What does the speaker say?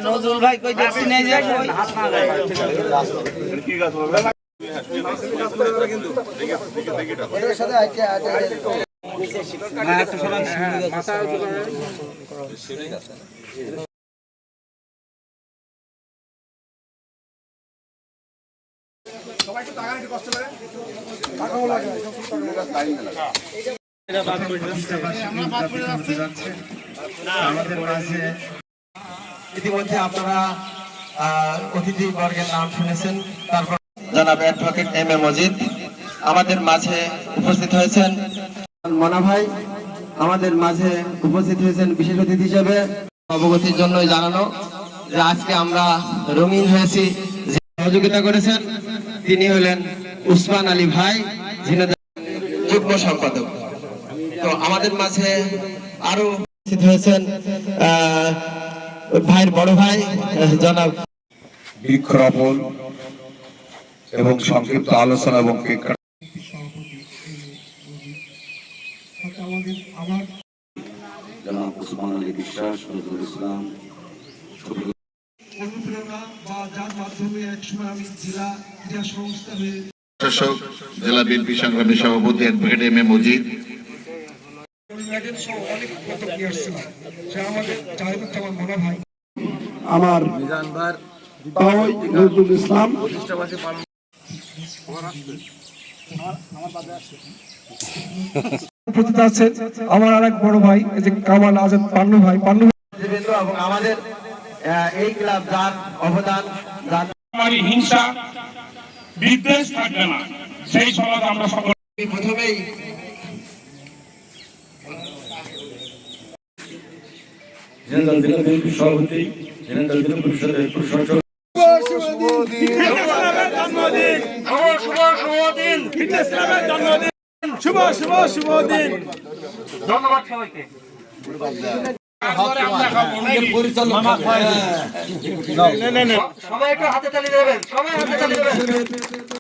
নজরুল ভাই কই দেখছি নাই যে কি গাছ বলবেন কিন্তু এর সাথে আছে না একটা সরান মাথা উঁচু করে শিউলি গাছ সবাই একটু টাকা নিতে কষ্ট লাগে টাকাও লাগে এটা বাদ করে যাচ্ছে আমরা বাদ করে যাচ্ছে আমাদের মাঝে ইতিমধ্যে আপনারা অতিথি বর্গের নাম শুনেছেন। তারপর জনাব অ্যাডভোকেট এম এ মজিদ আমাদের মাঝে উপস্থিত হয়েছেন। মনা ভাই আমাদের মাঝে উপস্থিত হয়েছেন বিশেষ অতিথি হিসেবে। অবগতির জন্য জানানো যে আজকে আমরা রঙিন হয়েছি। যে সহযোগিতা করেছেন তিনি হলেন উসমান আলী ভাই, যিনি যুগ্ম সম্পাদক। তো আমাদের মাঝে আরো উপস্থিত হয়েছেন ভাইয়ের বড় ভাই জনাব। বৃক্ষরোপণ এবং সংক্ষিপ্ত আলোচনা এবং জনাব উসমান আলী বিশ্বাস, নজরুল ইসলাম জেলা বিএনপি সংগ্রামী সভাপতি অ্যাডভোকেট এম এ মজিদ, আমার নজরুল ইসলাম, আমার আরেক বড় ভাই এই যে কামাল আজাদ পান্নু ভাই এবং আমাদের এই ক্লাব যার অবদান হিংসা বিদ্বেষ থাকবে না, সেই সমাজ আমরা সকল প্রথমেই সভাপতি পরিষদের প্রশাসক ধন্যবাদ সবাইকে। সবাই একটু হাতে তালি দেবেন, সবাই হাতে তালি দেবেন।